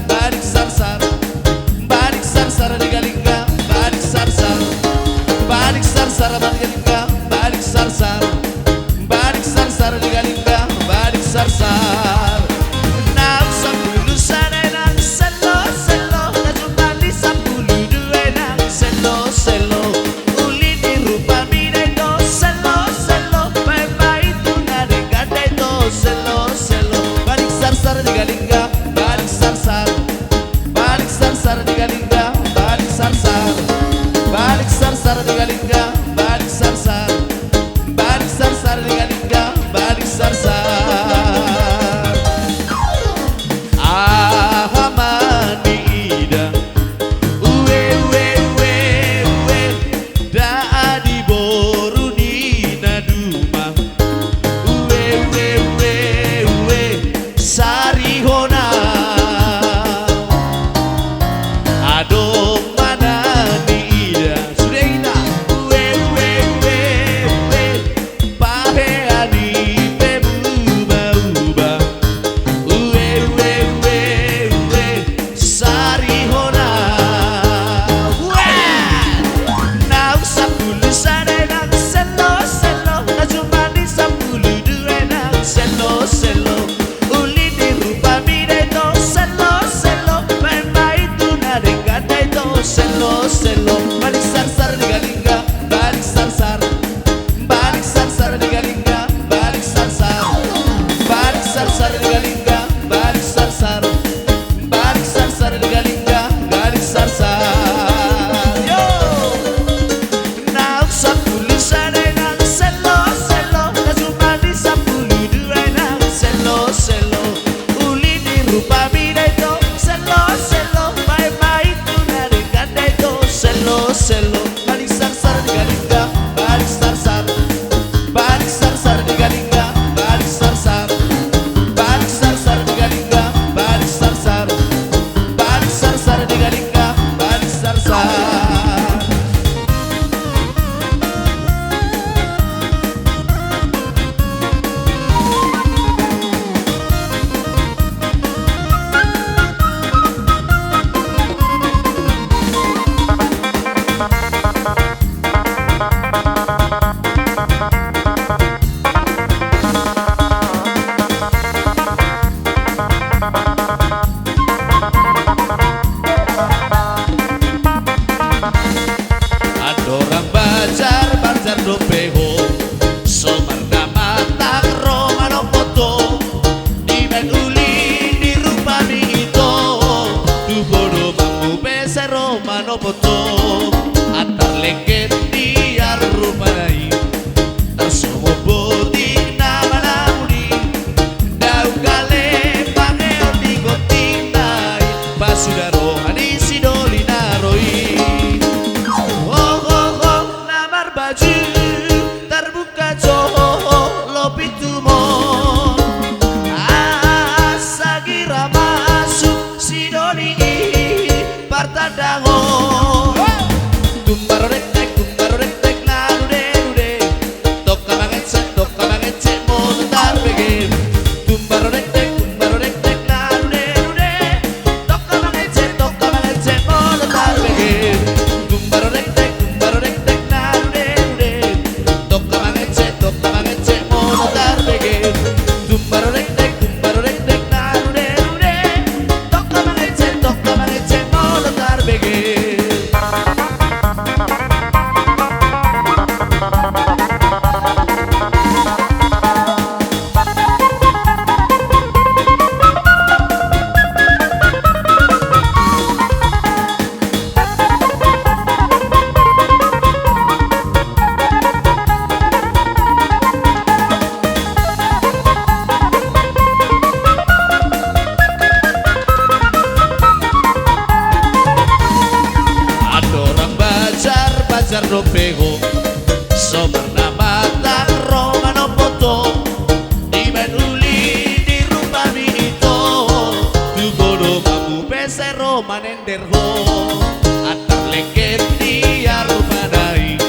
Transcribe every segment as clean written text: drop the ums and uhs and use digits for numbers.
Balik sarsar no foto antar lengket dia rupai tersomo botik nama namuni daun gale pangeo tigotinai basudaro anisi doli naroi oh lamar baju terbuka cowok lopi tumon asagira masuk si doli partadango tumbaro rektek lalu de toka mangece mono tarbege tumbaro rektek lalu de toka mangece mono tarbege tumbaro rektek lalu de toka mangece mono tarbege tumbaro rektek lalu de toka mangece mono tarbege. Bajar ropego somarna matang romano foto di menuli di rumah itu tu bodo kamu pese romanenderho antar lengket dia rumanai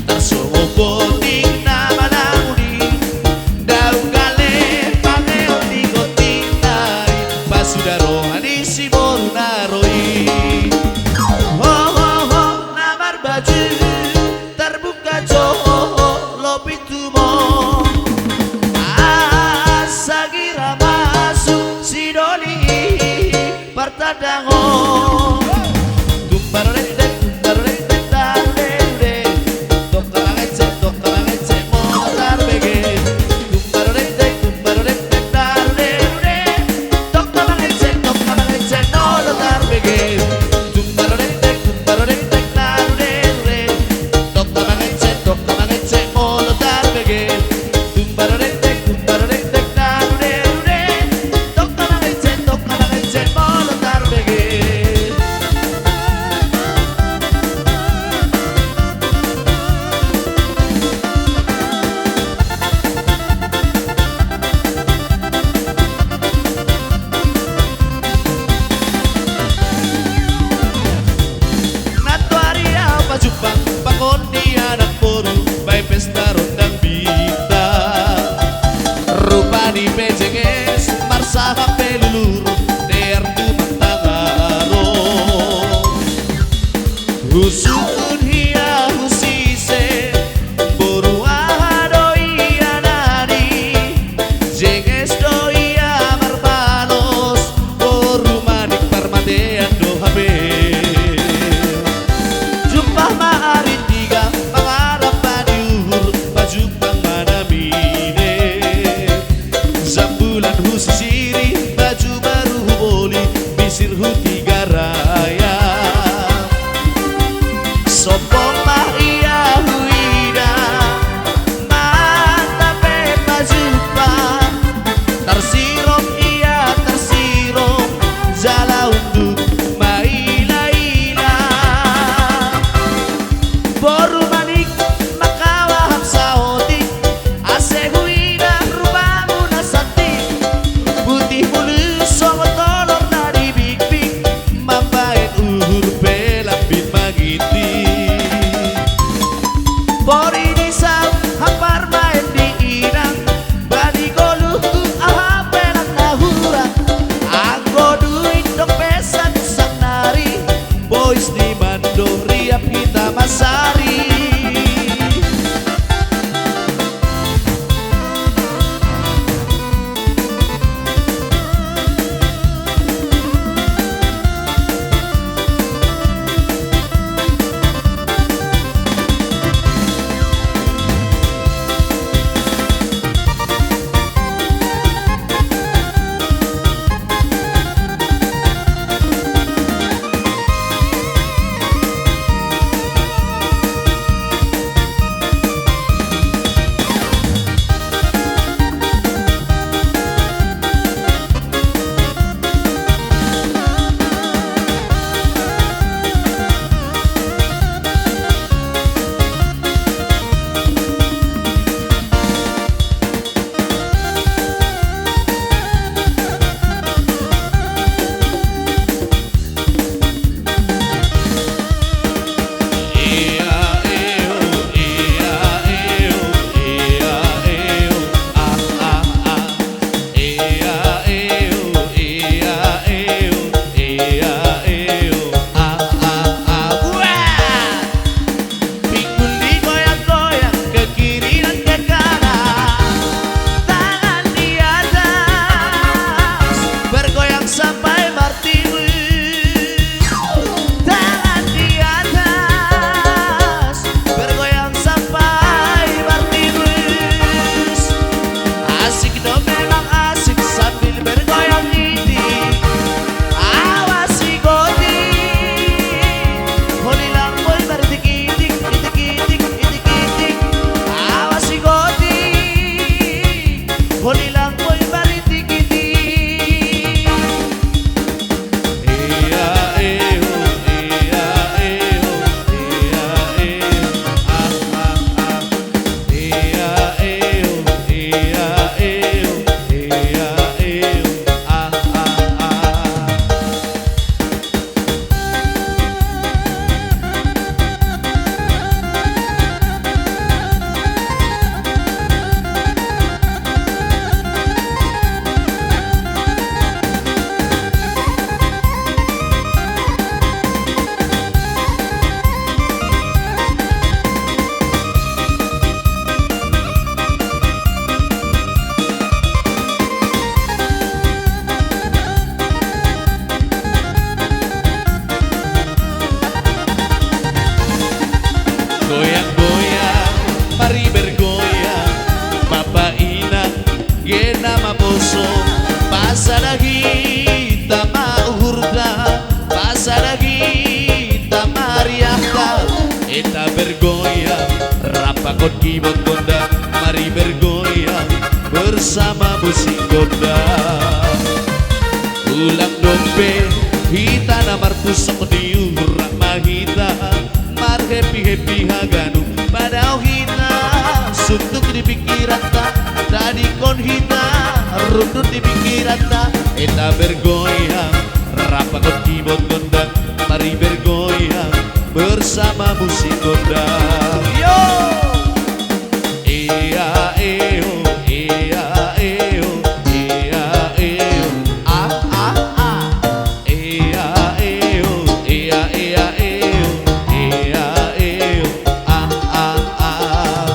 tersomo botik nama namuni daun gale pangeo tigotinai basudaro anisi borunaroi baju terbuka cowok lopi tumon asagira masuk si doli partadango tumbaro rektek de toka mangece mono tarbege tumbaro rektek de toka mangece mono tarbege tumbaro rektek mono tarbege tumbaro rektek lalu de toka mangece mono tarbege. Natuaria pajupang pangoni anak boru bay pesta rondang bita rupa di pejenges marsa hape lulur der tu mantangaro husukun hia husise boru adoi anani jenges doi amarbalos boru manik parmatean do habe jumpa maari tiga pangarap padiur baju pangmanamine zambulan husiri baju baru boli bisir tiga raya sopong maria huida mata pe bajupa tersirom jala untuk boru manik makawaham saoti ase huida rubamu nasati putih mulus songo tolor dari big mambain uhur pelapin magiti bori disam hampar main di inang bani goluku aha penak nahura anggo duit dong pesan rapakon keyboard gondang, mari bergoyang bersama musik gondang. Ulang dombe hitana marpusok diurang mahita, mar happy haganu pada hina, suntuk di pikiran ta, tadi kon hina, rundut di pikiran ta, eta bergoyang, rapakon keyboard gondang, mari bergoyang bersama musik gondang. Yo! Iya eo, iya eo, iya eo, ah ah ah, iya eo, iya iya eo, iya eo, ah ah ah.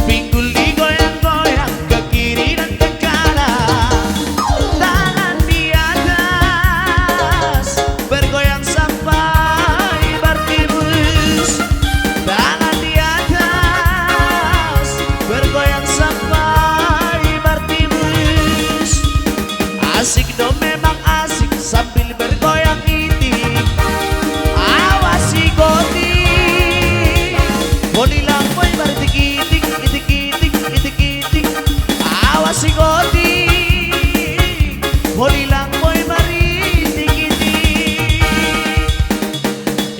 Pinggul digoyang-goyang ke kiri dan ke kanan, tangan di atas bergoyang sampai bertimbus, tangan di atas bergoyang sampai bertimbus. Asik dong, memang asik sambil bergoyang ini. Awasi gotik, bonilang boy bertikitik, itik-itik, itik-itik. Awasi gotik, bonilang boy beritik-itik.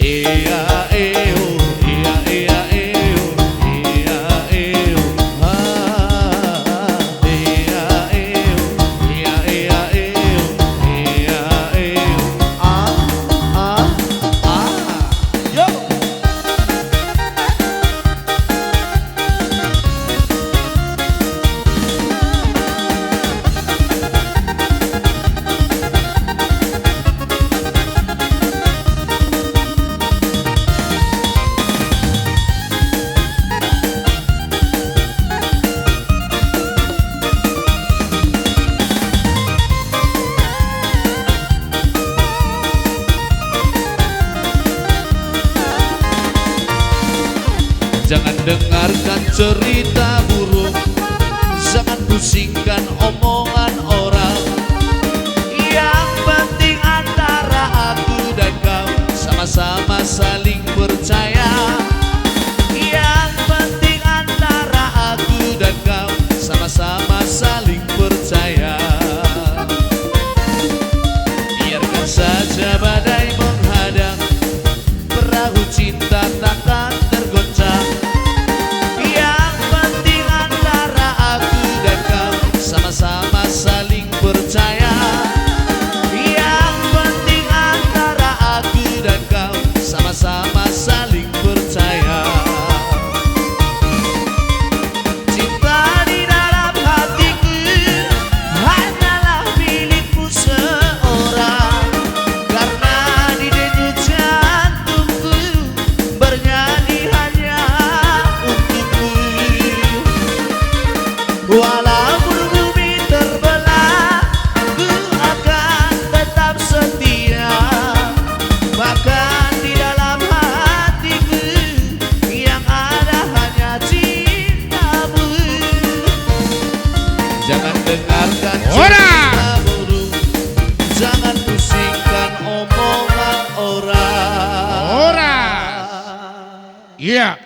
Iya eo, iya iya eo, iya eo, ah, iya eo, iya iya eo, iya eo, ah ah ah. Yo. Jangan dengarkan cerita buruk, jangan pusingkan omongan orang. Yang penting antara aku dan kau sama-sama saling percaya. Yang penting antara aku dan kau sama-sama saling percaya. Biarkan saja badai menghadang, perahu cinta takkan tergoncang. Yang penting antara aku dan kau sama-sama saling percaya. Yang penting antara aku dan kau sama-sama saling percaya. Cinta di dalam hatiku hanyalah milikmu seorang, karena di denyut jantungku bernyanyi hanya untukmu. Walaupun bumi terbelah, ku akan tetap setia. Bahkan di dalam hatiku yang ada hanya cintamu. Jangan dengarkan cerita buruk, jangan pusingkan omongan orang. Iya.